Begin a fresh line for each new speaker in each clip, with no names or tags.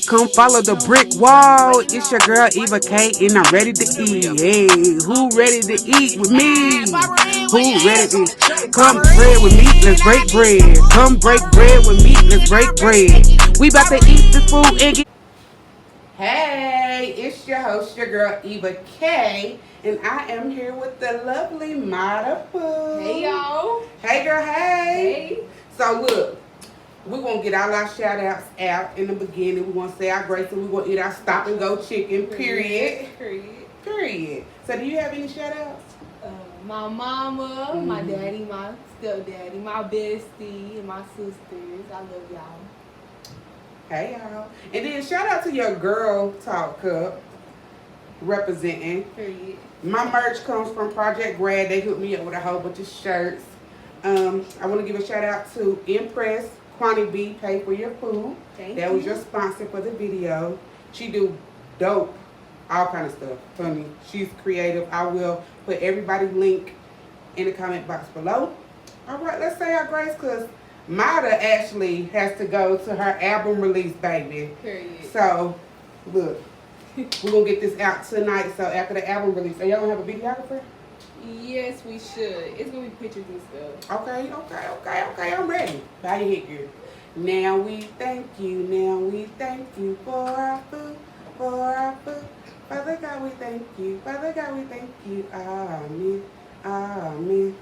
Come follow the brick wall. It's your girl Eva K, and I'm ready to eat. Hey, who ready to eat with me? Who ready to come bread with me? Let's break bread. Come break bread with me. Let's break bread. We about to eat this food and get. Hey, it's your host, your girl Eva K, and I am here with the lovely Mida-Poo.
Hey y'all.
Hey girl, hey.
Hey.
So look, we're going to get all our shout outs out in the beginning. We're going to say our grace and we're going to eat our stop and go chicken, period. So do you have any shout outs?
My mama, my daddy, my stepdaddy, my bestie, and my sisters. I love y'all.
Hey y'all. And then shout out to your Girl Talk Cup representing.
Period.
My merch comes from Project Grad. They hooked me up with a whole bunch of shirts. I want to give a shout out to Impress Quantity B, Pay for Your Food. That was your sponsor for the video. She do dope, all kind of stuff for me. She's creative. I will put everybody's link in the comment box below. All right, let's say our grace because Mida actually has to go to her album release, baby.
Period.
So, look, we're going to get this out tonight. So, after the album release, are y'all going to have a videographer?
Yes, we should. It's going to be pictures and stuff.
Okay. I'm ready. Bow your head, girl. Now we thank you for our food, Father God, we thank you. Amen.
Amen.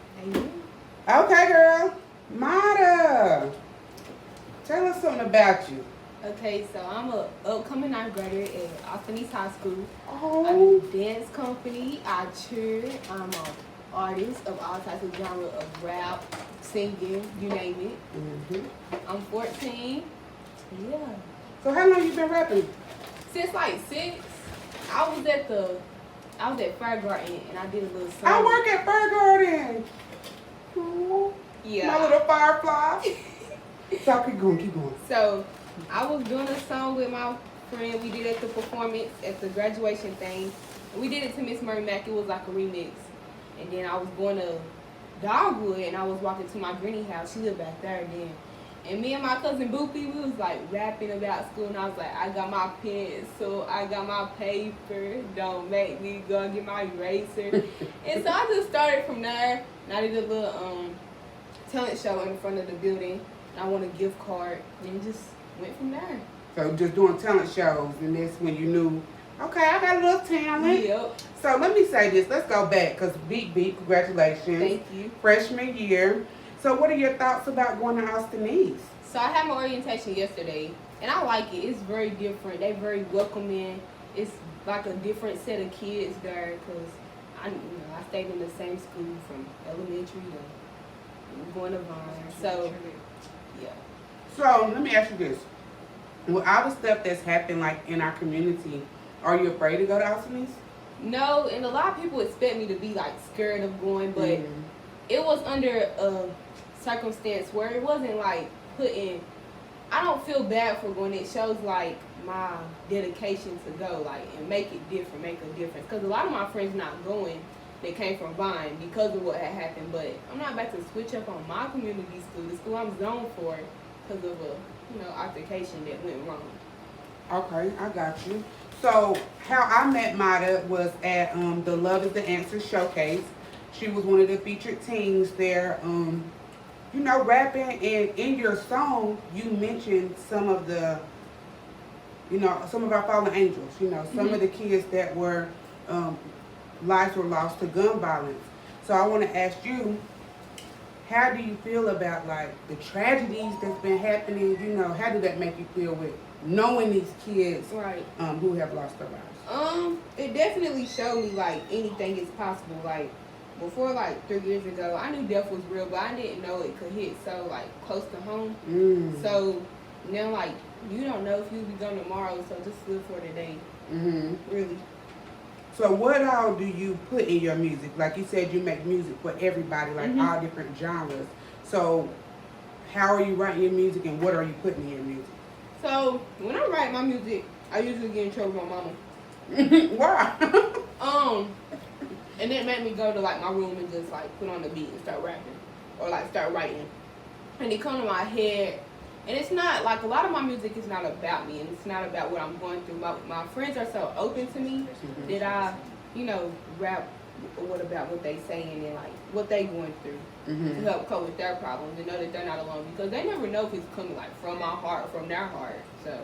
Okay, girl. Mida, tell us something about you.
Okay, so I'm a upcoming ninth grader at Austin East High School.
Oh.
I'm in a dance company. I cheer. I'm an artist of all types of genre of rap, singing, you name it. I'm 14. Yeah.
So how long you been rapping?
Since like 6. I was at Fire Garden and I did a little song.
I work at Fire Garden.
Yeah.
My little firefly. So keep going.
So I was doing a song with my friend. We did it at the performance at the graduation thing. And we did it to Miss Murray Mack. It was like a remix. And then I was going to Dogwood and I was walking to my granny house. She lived back there then. And me and my cousin Boopy, we was like rapping about school, and I was like, I got my pencil, I got my paper, don't make me go and get my eraser. And so I just started from there, and I did a little talent show in front of the building, and I won a gift card, and just went from there.
So just doing talent shows, and that's when you knew, okay, I got a little talent.
Yep.
So let me say this, let's go back, because beat, congratulations.
Thank you.
Freshman year. So what are your thoughts about going to Austin East?
So I had my orientation yesterday, and I like it. It's very different. They're very welcoming. It's like a different set of kids there because I stayed in the same school from elementary to going to Vine. So, yeah.
So let me ask you this. With all the stuff that's happened like in our community, are you afraid to go to Austin East?
No, and a lot of people expect me to be like scared of going, but it was under a circumstance where it wasn't like I don't feel bad for going. It shows like my dedication to go, like, and make a difference. Because a lot of my friends not going, they came from Vine because of what had happened. But I'm not about to switch up on my community school, the school I'm zoned for, because of a altercation that went wrong.
Okay, I got you. So how I met Mida was at the Love Is the Answer showcase. She was one of the featured teams there. Rapping, and in your song, you mentioned some of the, some of our fallen angels, some of the kids that were, lives were lost to gun violence. So I want to ask you, how do you feel about, like, the tragedies that's been happening? How did that make you feel with knowing these kids who have lost their lives?
It definitely showed me, like, anything is possible, like, before, like, 3 years ago, I knew death was real, but I didn't know it could hit so, like, close to home. So, now, like, you don't know if you'll be gone tomorrow, so just live for today. Really.
So, what all do you put in your music? Like you said, you make music for everybody, like, all different genres. So, how are you writing your music, and what are you putting in your music?
So, when I write my music, I usually get in trouble with my mama.
Why?
And it made me go to like my room and just like put on the beat and start rapping or like start writing. And it come to my head And it's not, like, a lot of my music is not about me, and it's not about what I'm going through. My friends are so open to me that I, rap what about what they saying and, like, what they going through to help cope with their problems and know that they're not alone. Because they never know if it's coming, like, from my heart or from their heart, so.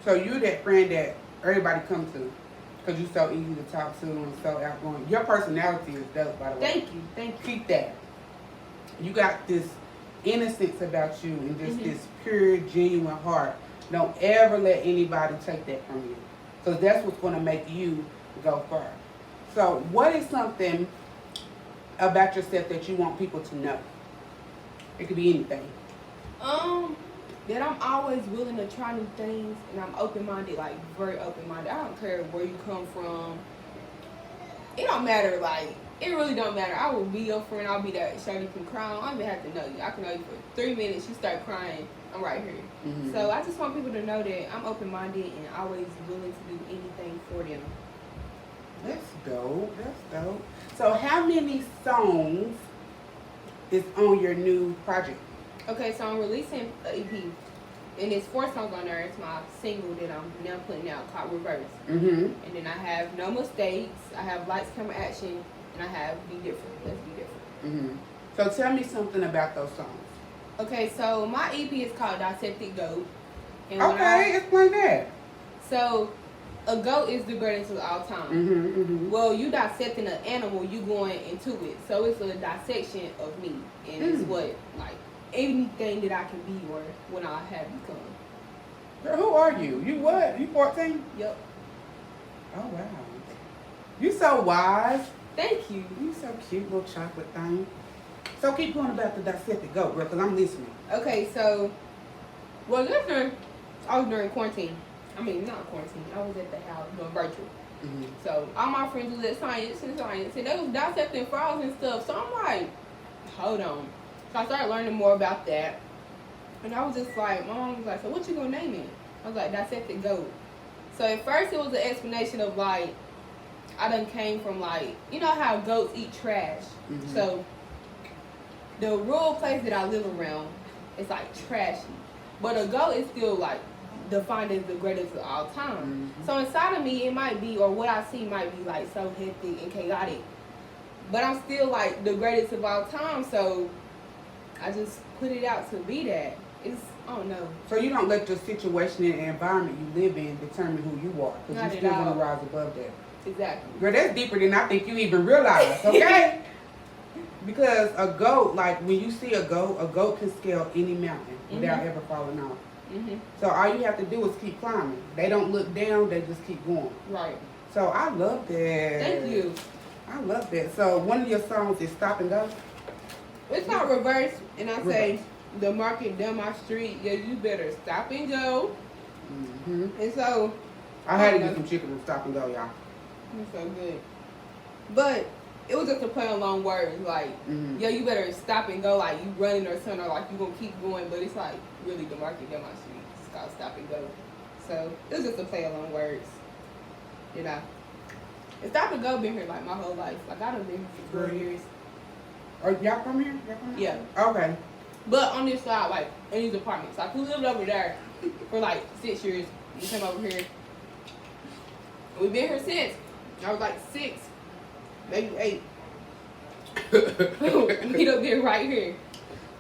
So you that friend that everybody comes to because you're so easy to talk to and so outgoing. Your personality is dope, by the way.
Thank you.
Keep that. You got this innocence about you and just this pure, genuine heart. Don't ever let anybody take that from you. Because that's what's going to make you go far. So what is something about yourself that you want people to know? It could be anything.
That I'm always willing to try new things, and I'm open-minded, like, very open-minded. I don't care where you come from. It don't matter, like, it really don't matter. I will be your friend. I'll be that shirt you can cry on. I don't even have to know you. I can know you for 3 minutes. You start crying, I'm right here. So I just want people to know that I'm open-minded and always willing to do anything for them.
That's dope. That's dope. So how many songs is on your new project?
Okay, so I'm releasing an EP, and there's 4 songs on there. It's my single that I'm now putting out called Reverse. And then I have No Mistakes, I have Lights, Camera, Action, and I have Be Different. Let's Be Different.
So tell me something about those songs.
Okay, so my EP is called Dissected Goat. And
Explain that.
So a goat is the greatest of all time. Well, you dissecting an animal, you going into it. So it's a dissection of me, and it's what, like, anything that I can be or what I have become.
Girl, who are you? You what? You 14?
Yep.
Oh, wow. You so wise.
Thank you.
You so cute, little chocolate thing. So keep going about the dissected goat, girl, because I'm listening.
Okay, so, well, listen, I was during quarantine. I mean, not quarantine. I was at the house doing virtual. So all my friends was at science, and they was dissecting frogs and stuff. So I'm like, hold on. So I started learning more about that. And I was just like, my mom was like, so what you gonna name it? I was like, Dissected Goat. So at first it was an explanation of, like, I done came from, like, you know how goats eat trash. So the rural place that I live around, it's like trashy. But a goat is still, like, defined as the greatest of all time. So inside of me, it might be, or what I see might be, like, so hectic and chaotic. But I'm still, like, the greatest of all time, so I just put it out to be that. I don't know.
So you don't let your situation and environment you live in determine who you are, because you still want to rise above that.
Exactly.
Girl, that's deeper than I think you even realize, okay? Because a goat, like, when you see a goat can scale any mountain without ever falling off. So all you have to do is keep climbing. They don't look down, they just keep going.
Right.
So I love that.
Thank you.
I love that. So one of your songs is Stop and Go?
It's not Reverse, and I say, the market down my street, yeah, you better stop and go. And so
I had to get some chicken and Stop and Go, y'all.
It's so good. But it was just a play on long words, like, yeah, you better stop and go, like you running or something, or like you gonna keep going, but it's like really the market down my street. It's called Stop and Go. So it was just a play on long words. You know. And Stop and Go been here like my whole life. Like I done been here for 4 years.
Are y'all from here?
Yeah.
Okay.
But on this side, like in these apartments. Like we lived over there for like 6 years. We came over here. We've been here since. I was like 6, maybe 8. We up there right here.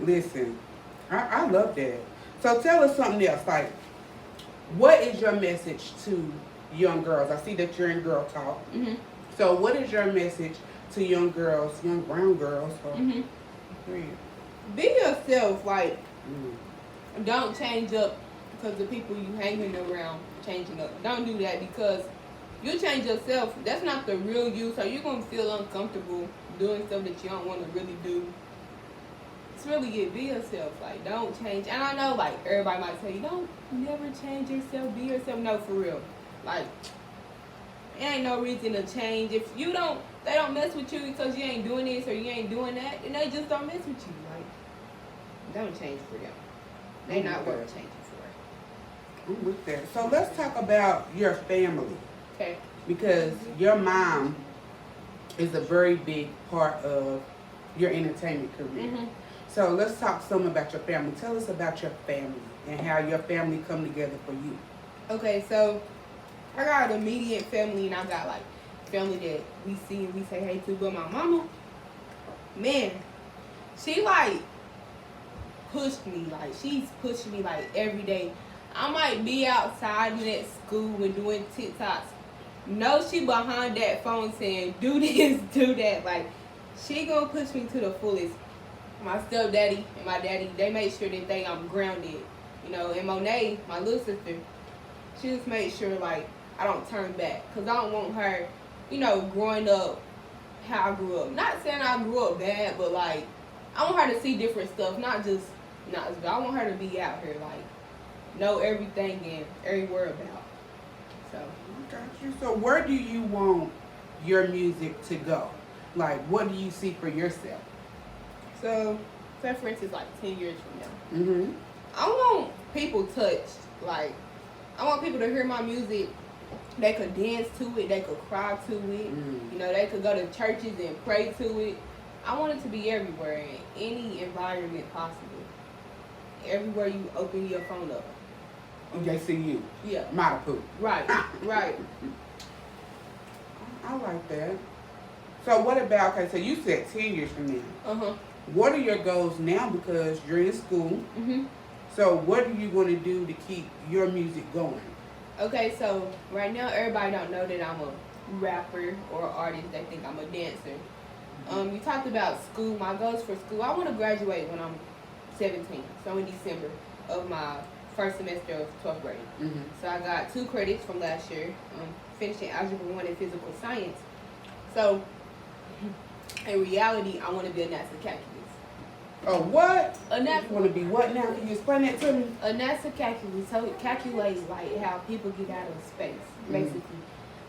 Listen, I love that. So tell us something else. Like, what is your message to young girls? I see that you're in Girl Talk. So what is your message to young girls, young brown girls?
Be yourself. Like, don't change up because the people you hanging around changing up. Don't do that, because you change yourself, that's not the real you, so you're going to feel uncomfortable doing stuff that you don't want to really do. It's really it. Be yourself. Like, don't change. And I know, like, everybody might tell you, don't never change yourself. Be yourself. No, for real. Like, it ain't no reason to change. If they don't mess with you because you ain't doing this or you ain't doing that, then they just don't mess with you. Like, don't change for them. They not worth changing for.
I'm with that. So let's talk about your family.
Okay.
Because your mom is a very big part of your entertainment career. So let's talk some about your family. Tell us about your family and how your family come together for you.
Okay, so I got an immediate family, and I got like family that we see and we say hey to. But my mama, man, she like pushed me. Like she's pushing me like every day. I might be outside and at school and doing TikToks. No, she behind that phone saying do this, do that. Like she gonna push me to the fullest. My stepdaddy and my daddy, they make sure they think I'm grounded. You know, and Monet, my little sister, she just made sure like I don't turn back, cause I don't want her, you know, growing up how I grew up. Not saying I grew up bad, but like I want her to see different stuff, not just I want her to be out here like know everything and everywhere about. So
I got you. So where do you want your music to go? Like, what do you see for yourself?
So, say for instance, like 10 years from now,
Mm-hmm.
I want people touched. Like, I want people to hear my music. They could dance to it. They could cry to it. You know, they could go to churches and pray to it. I want it to be everywhere, in any environment possible. Everywhere you open your phone up.
They see you.
Yeah.
Mida-Poo.
Right. Right.
I like that. So what about, okay, so you said 10 years from now.
Uh-huh.
What are your goals now, because you're in school?
Mm-hmm.
So what are you going to do to keep your music going?
Okay, so right now everybody don't know that I'm a rapper or artist. They think I'm a dancer. You talked about school. My goals for school, I want to graduate when I'm 17, so in December of my first semester of 12th grade.
Mm-hmm.
So I got 2 credits from last year, finishing Algebra 1 and Physical Science. So in reality, I want to be a NASA calculus.
Oh, what?
A
You
NASA,
want to be what now? Can you explain that to me?
a NASA calculus, so it calculates like how people get out of space, basically.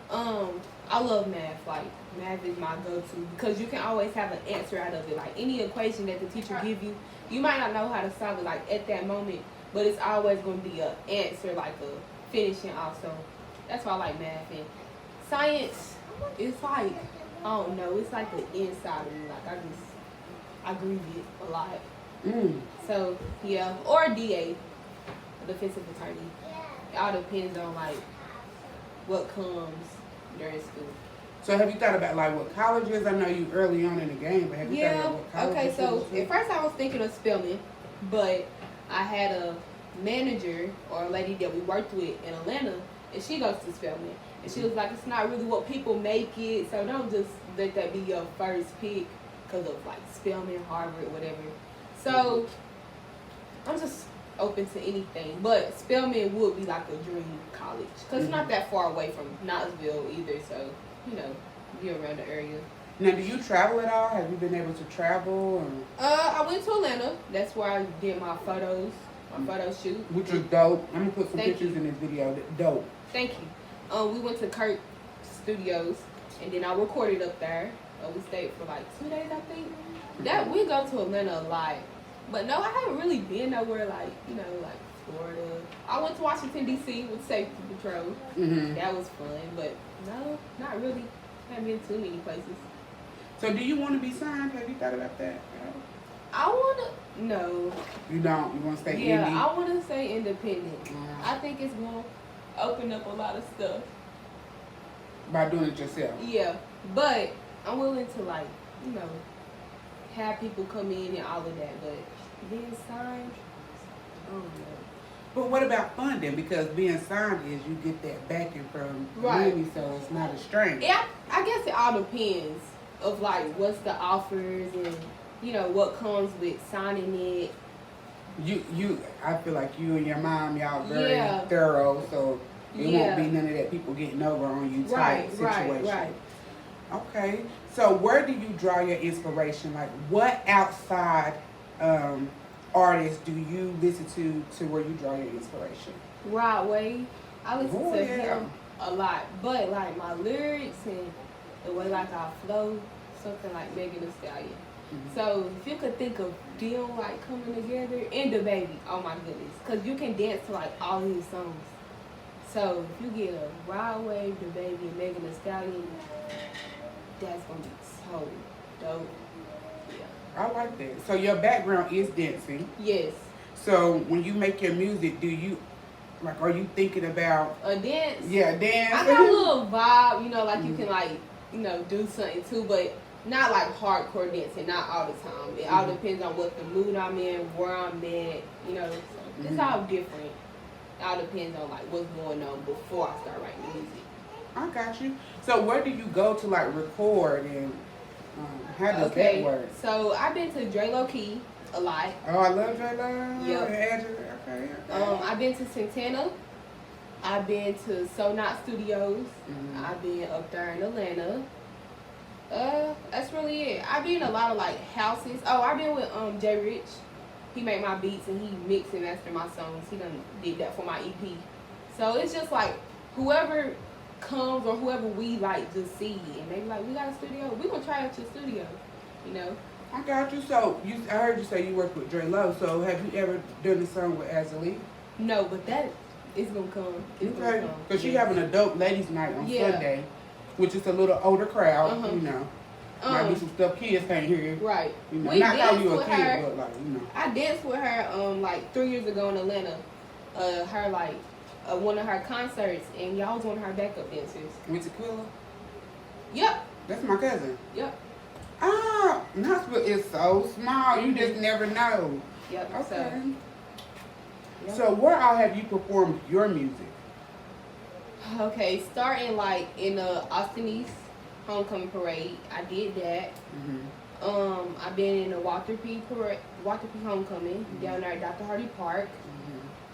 I love math. Like math is my go-to because you can always have an answer out of it. Like any equation that the teacher give you, you might not know how to solve it like at that moment, but it's always going to be an answer, like a finishing off. So that's why I like math. And science, it's like, I don't know, it's like the inside of me. Like I grieve it a lot. So yeah, or a DA, a defensive attorney. It all depends on like what comes during school.
So have you thought about like what colleges? I know you early on in the game, but have you thought about what colleges?
Okay, so
you want to
at first I was thinking of Spelman, but I had a manager or a lady that we worked with in Atlanta, and she goes to Spelman. And she was like, it's not really what people make it, so don't just let that be your first pick because of like Spelman, Harvard, whatever. So I'm just open to anything, but Spelman would be like a dream college because it's not that far away from Knoxville either, so you know, be around the area.
Now, do you travel at all? Have you been able to travel? Or?
I went to Atlanta. That's where I did my photos, my photo shoot.
Which was dope. I'm gonna put some
Thank
pictures
you.
in this video. Dope.
Thank you. We went to Kurt Studios, and then I recorded up there. We stayed for like 2 days, I think. That we go to Atlanta a lot, but no, I haven't really been nowhere like like Florida. I went to Washington D.C. with Safety Patrol. That was fun, but no, not really. Haven't been too many places.
So, do you want to be signed? Have you thought about that?
I wanna no.
You don't. You want to stay
Yeah,
indie?
I wanna stay independent. I think it's gonna open up a lot of stuff.
By doing it yourself.
Yeah, but I'm willing to like have people come in and all of that, but being signed, I don't know.
But what about funding? Because being signed is you get that backing from
Right.
money, so it's not a strain.
Yeah, I guess it all depends of like what's the offers and what comes with signing it.
I feel like you and your mom, y'all very
Yeah.
thorough, so it
Yeah.
won't be none of that people getting over on you type
Right,
situation.
right.
Okay, so where do you draw your inspiration? Like, what outside artists do you listen to where you draw your inspiration?
Rod Wave, I listen
Oh,
to
yeah.
him a lot, but like my lyrics and the way like I flow, something like Megan Thee Stallion. So if you could think of them like coming together, and the baby, oh my goodness, because you can dance to like all his songs. So if you get a Rod Wave, the baby, and Megan Thee Stallion, that's gonna be so dope. Yeah.
I like that. So your background is dancing.
Yes.
So when you make your music, do you like? Are you thinking about
A dance?
Yeah, dance.
I got a little vibe, you know, like you can like, you know, do something too, but not like hardcore dancing, not all the time. It all depends on what the mood I'm in, where I'm at, you know. So it's all different. It all depends on like what's going on before I start writing music.
I got you. So where do you go to like record and how does that work?
So I've been to Dre Low Key a lot.
Oh, I love J-Lo.
Yep.
Okay.
I've been to Santana. I've been to So Not Studios. I've been up there in Atlanta. That's really it. I've been in a lot of like houses. Oh, I've been with Jay Rich. He made my beats and he mixed and mastered my songs. He done did that for my EP. So it's just like whoever comes or whoever we like just see and they be like, we got a studio, we gonna try out your studio, you know.
I got you. So I heard you say you work with Dre Low. So have you ever done a song with Azalea?
No, but that is gonna come.
Okay. Because she having a dope ladies night on Sunday, which is a little older crowd, you know. Might be some stuff kids can't hear.
Right.
You know,
We
not how
danced
you a
with
kid,
her.
but like, you know.
I danced with her like 3 years ago in Atlanta. Her like one of her concerts, and y'all was one of her backup dancers.
With Tequila?
Yep.
That's my cousin.
Yep.
Ah, Knoxville is so small. You just never know.
Yep.
Okay.
Yep.
So where all have you performed your music?
Okay, starting like in the Austin East Homecoming Parade, I did that. I've been in the Walter P Homecoming down there at Dr. Hardy Park.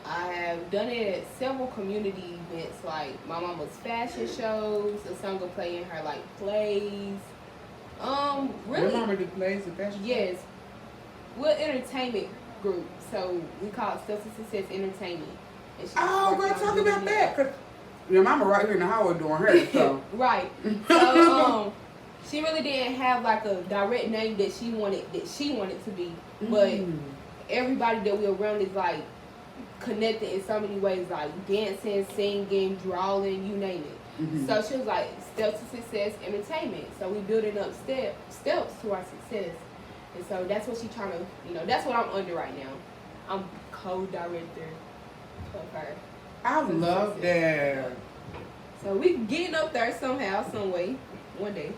I have done it at several community events, like my mama's fashion shows. A song will play in her like plays. Really?
Your mama do plays and fashion?
Yes. We're an entertainment group, so we call it Steps to Success Entertainment. And she's
Oh,
working
girl,
on
talk
doing
about that. Cause your mama right here in the hallway doing her, so.
Right. So she really didn't have like a direct name that she wanted to be, but everybody that we're around is like connected in so many ways, like dancing, singing, drawing, you name it. So she was like Steps to Success Entertainment. So we building up steps to our success, and so that's what she's trying to, you know, that's what I'm under right now. I'm co-director of her.
I love that.
So we getting up there somehow, some way, one day.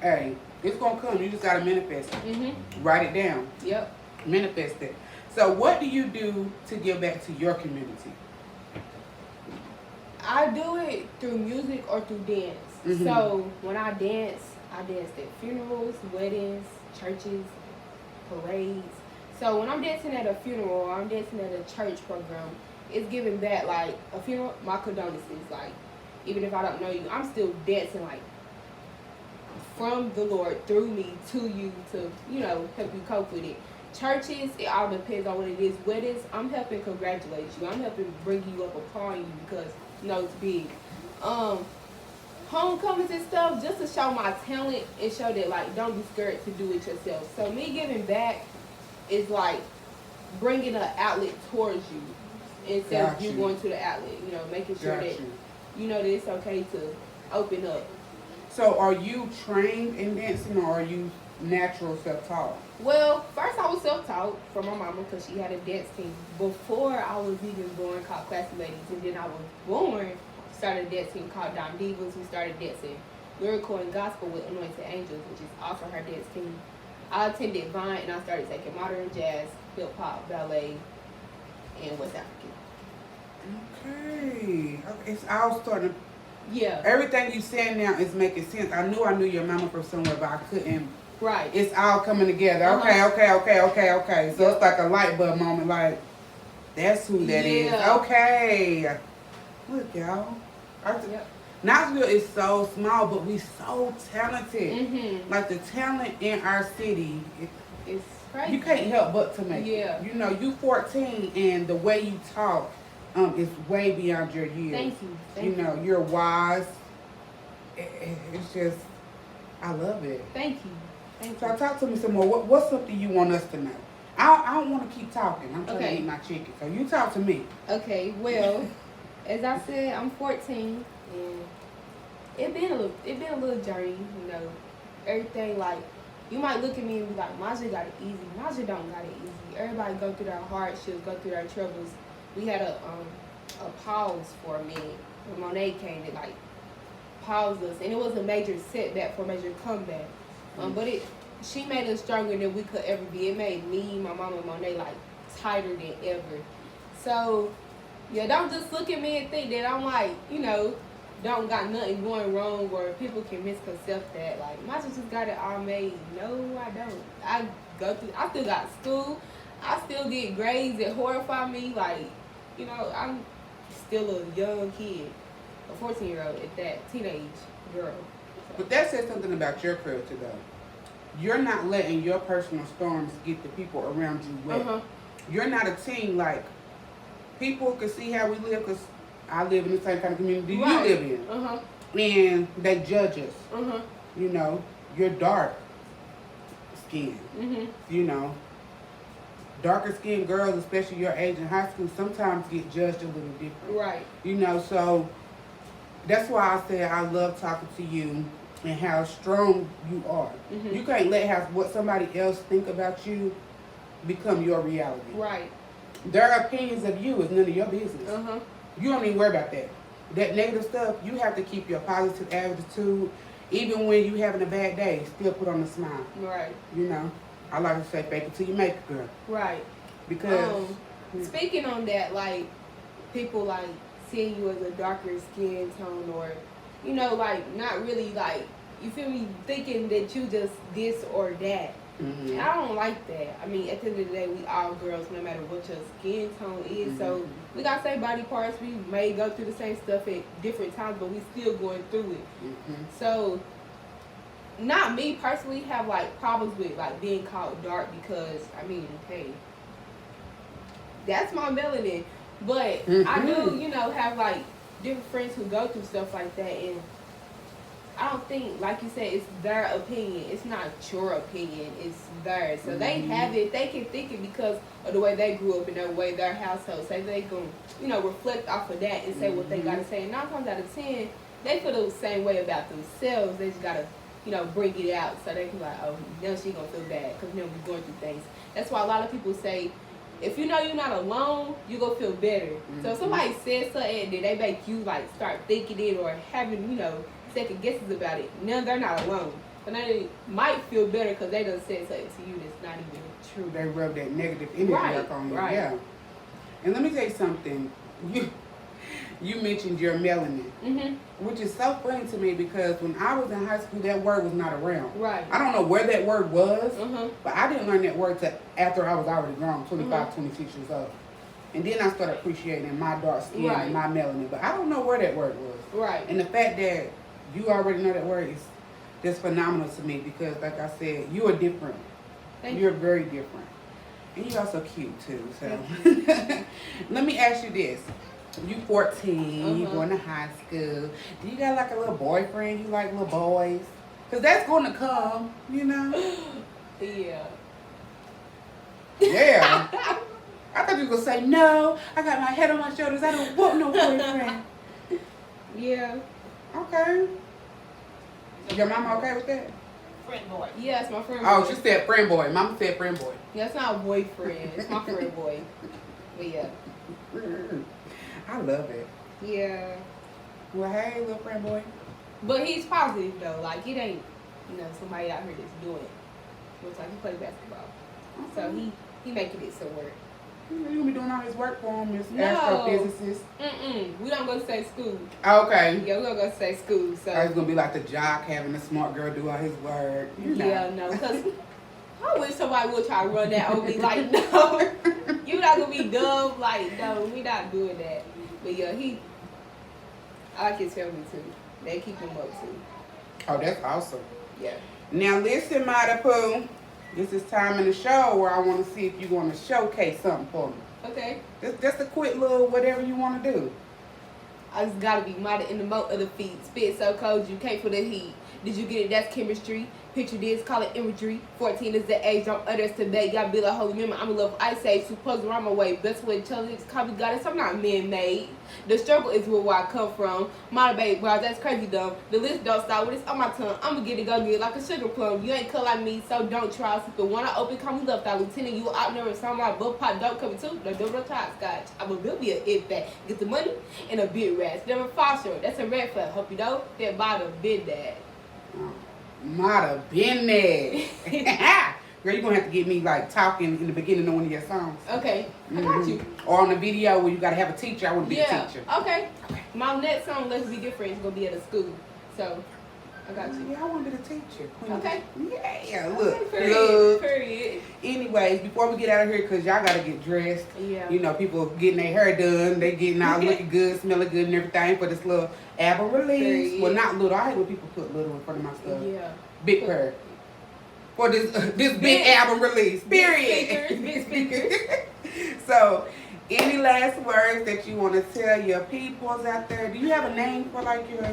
Hey, it's gonna come. You just gotta manifest it. Write it down.
Yep.
Manifest it. So what do you do to give back to your community?
I do it through music or through dance. So when I dance at funerals, weddings, churches, parades. So when I'm dancing at a funeral or I'm dancing at a church program, it's giving back. Like a funeral, my condolences. Like even if I don't know you, I'm still dancing like from the Lord through me to you to, you know, help you cope with it. Churches, it all depends on what it is. Weddings, I'm helping congratulate you. I'm helping bring you up upon you because, you know, it's big. Homecomings and stuff, just to show my talent and show that, like, don't be scared to do it yourself. So me giving back is like bringing an outlet towards you instead of you going to the outlet, you know, making sure that you know that it's okay to open up.
So are you trained in dancing or are you natural self-taught?
Well, first I was self-taught from my mama because she had a dance team before I was even born called Classy Ladies. And then I was born, started a dance team called Dom Divas. We started dancing lyrical and gospel with Anointed Angels, which is also her dance team. I attended Vine and I started taking modern jazz, hip-hop, ballet, and West African.
Okay. It's all starting to...
Yeah.
Everything you saying now is making sense. I knew your mama from somewhere, but I couldn't.
Right. It's
It's all coming together. Okay. So it's like a light bulb moment, like, that's who that is. Okay. Look, y'all. Knoxville is so small, but we so talented. Like, the talent in our city,
it's crazy.
You can't help but to make it. You know, you 14, and the way you talk is way beyond your years.
Thank you.
You know, you're wise. It's just, I love it.
Thank you.
So talk to me some more. What's something you want us to know? I don't want to keep talking. I'm trying to eat my chicken. So you talk to me.
Okay, well, as I said, I'm 14, and it been a little journey. You know, everything like you might look at me and be like, Maja got it easy. Maja don't got it easy. Everybody go through their hardships, go through their troubles. We had a pause for a minute when Monet came to like pause us, and it was a major setback for a major comeback. But she made us stronger than we could ever be. It made me, my mama, and Monet like tighter than ever. So yeah, don't just look at me and think that I'm like, you know, don't got nothing going wrong, or people can misconcept that like Maja just got it all made. No, I don't. I still got school. I still get grades that horrify me. Like, you know, I'm still a young kid, a 14-year-old at that, teenage girl. So.
But that says something about your character, though. You're not letting your personal storms get the people around you wet. You're not a teen. Like, people can see how we live, because I live in the same kind of community you live in. And they judge us. You know, you're dark skinned. You know, darker skinned girls, especially your age in high school, sometimes get judged a little different.
Right.
You know, so that's why I said I love talking to you and how strong you are. You can't let what somebody else think about you become your reality.
Right.
Their opinions of you is none of your business. You don't even worry about that. That negative stuff, you have to keep your positive attitude. Even when you having a bad day, still put on a smile.
Right.
You know, I like to say fake it till you make it, girl.
Right.
Because
speaking on that, like, people like seeing you as a darker skin tone, or, you know, like, not really like, you feel me, thinking that you just this or that. And I don't like that. I mean, at the end of the day, we all girls, no matter what your skin tone is. So we got same body parts. We may go through the same stuff at different times, but we still going through it. So, not me personally have like problems with like being called dark, because I mean, hey, that's my melanin. But I do, you know, have like different friends who go through stuff like that, and I don't think, like you said, it's their opinion. It's not your opinion. It's theirs. So they have it. They can think it because of the way they grew up and the way their household. So they can, you know, reflect off of that and say what they got to say. And 9 times out of 10, they feel the same way about themselves. They just got to, you know, bring it out so they can be like, oh, now she going to feel bad because, you know, we're going through things. That's why a lot of people say, if you know you're not alone, you going to feel better. So if somebody says something, then they make you, like, start thinking it or having, you know, second guesses about it. Now they're not alone. But they might feel better because they done said something to you that's not even true.
They rub that negative energy up on you. Yeah. And let me tell you something. You mentioned your melanin, which is so funny to me because when I was in high school, that word was not around.
Right.
I don't know where that word was, but I didn't learn that word till after I was already grown, 25, 26 years old. And then I started appreciating my dark skin and my melanin. But I don't know where that word was.
Right.
And the fact that you already know that word is just phenomenal to me because, like I said, you are different. You're very different. And you're also cute, too. So, let me ask you this. You 14, you going to high school. Do you got like a little boyfriend? You like little boys? Because that's going to come, you know?
Yeah.
Yeah. I thought you were going to say, no, I got my head on my shoulders. I don't want no boyfriend.
Yeah.
Okay. Your mama okay with that?
Friend boy.
Yeah, it's my friend boy.
Oh, she said friend boy. Mama said friend boy.
Yeah, it's not a boyfriend. It's my friend boy. But yeah.
I love it.
Yeah.
Well, hey, little friend boy.
But he's positive, though. Like, it ain't, you know, somebody out here that's doing it. Looks like he plays basketball. So he making it somewhere.
You gonna be doing all his work for him, Miss
No.
Astrophysicist.
We don't go to the same school.
Okay.
Yeah, we don't go to the same school. So.
I was gonna be like the jock having the smart girl do all his work. You know.
Yeah, no, because I wish somebody would try to run that on me. Like, no, you're not gonna be dumb. Like, no, we not doing that. But yeah, I like his family too. They keep him up too.
Oh, that's awesome.
Yeah.
Now listen, Mida-Poo. This is time in the show where I want to see if you want to showcase something for me.
Okay.
Just a quick little whatever you want to do.
I just gotta be Mida in the moat of the feet. Spit so cold you can't feel the heat. Did you get it? That's chemistry. Picture this, call it imagery. 14 is the age, don't underestimate. Y'all be like, holy member, I'm in love with Ice Age. Supposed around my way. Best way to tell it, copy goddess. I'm not man-made. The struggle is where I come from. My baby, wow, that's crazy dumb. The list don't stop with this on my tongue. I'ma get it, go get it like a sugar plum. You ain't cut like me, so don't try. If the one I open, call me left eye. Lieutenant, you out there with some my book pot, don't come too. The double top scotch. I'm a be a it back. Get the money and a bit rats. Never foster. That's a red flag. Hope you know that bottom been that.
Might have been there. Girl, you're gonna have to get me like talking in the beginning of one of your songs.
Okay, I got you.
Or on the video where you gotta have a teacher. I want to be a teacher.
Okay. My next song, Let's Be Different, is gonna be at a school. So I got you.
Yeah, I want to be the teacher.
Okay.
Yeah, look.
Okay,
Look.
period.
Anyways, before we get out of here, because y'all got to get dressed.
Yeah.
You know, people getting their hair done. They getting out looking good, smelling good and everything for this little album release.
Period.
Well, not little. I hate when people put little in front of my stuff.
Yeah.
Big per. For this big album release. Period.
Big speakers.
So, any last words that you want to tell your peoples out there? Do you have a name for like your...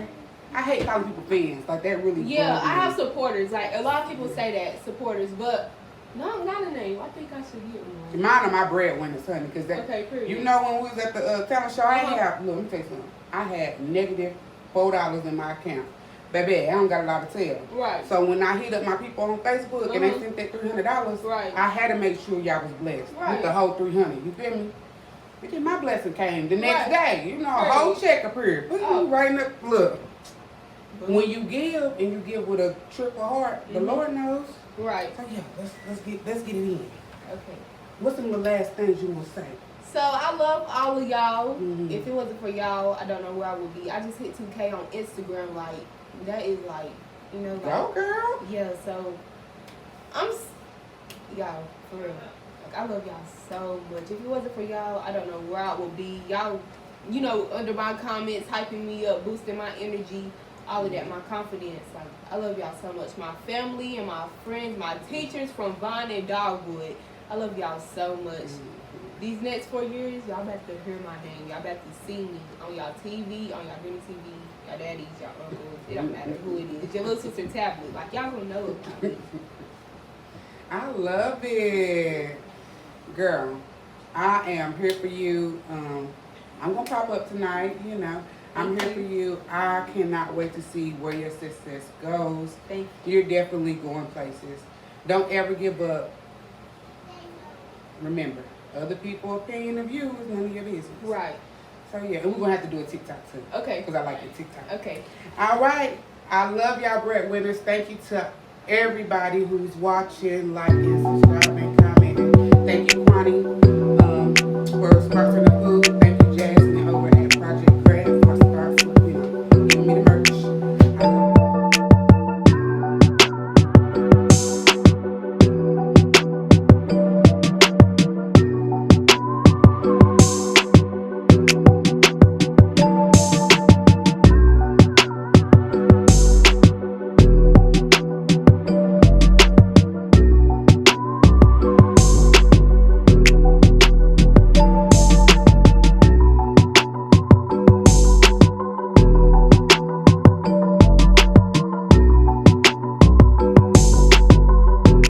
I hate calling people fans. Like that really...
Yeah, I have supporters. Like a lot of people say that, supporters, but no, not a name. I think I should get one.
Mine are my breadwinners, honey, because that...
Okay, period.
You know when we was at the talent show, I had... Look, let me tell you something. I had negative $4 in my account. Baby, I don't got a lot to tell.
Right.
So when I hit up my people on Facebook and they sent that $300,
right,
I had to make sure y'all was blessed with the whole $300. You feel me? Because my blessing came the next day. You know, a whole check appeared. Right in the... Look. When you give and you give with a triple heart, the Lord knows.
Right.
So yeah, let's get it in.
Okay.
What's some of the last things you want to say?
So I love all of y'all. If it wasn't for y'all, I don't know where I would be. I just hit 2K on Instagram. Like that is like, you know, like,
Go girl.
Yeah. So y'all for real. Like I love y'all so much. If it wasn't for y'all, I don't know where I would be. Y'all, you know, under my comments, hyping me up, boosting my energy. All of that, my confidence. Like, I love y'all so much. My family and my friends, my teachers from Vine and Dogwood. I love y'all so much. These next 4 years, y'all about to hear my name. Y'all about to see me on y'all TV, on y'all Grimmy TV, y'all daddies, y'all uncles. It don't matter who it is. Your little sister tablet. Like, y'all gonna know about me.
I love it. Girl, I am here for you. I'm going to pop up tonight, you know. I'm here for you. I cannot wait to see where your success goes.
Thank
you. You're definitely going places. Don't ever give up. Remember, other people's opinion of you is none of your business.
Right.
So yeah, and we're going to have to do a TikTok too.
Okay.
Because I like your TikTok.
Okay.
All right. I love y'all breadwinners. Thank you to everybody who's watching, liking, subscribing, commenting. Thank you, Kwani, for sponsoring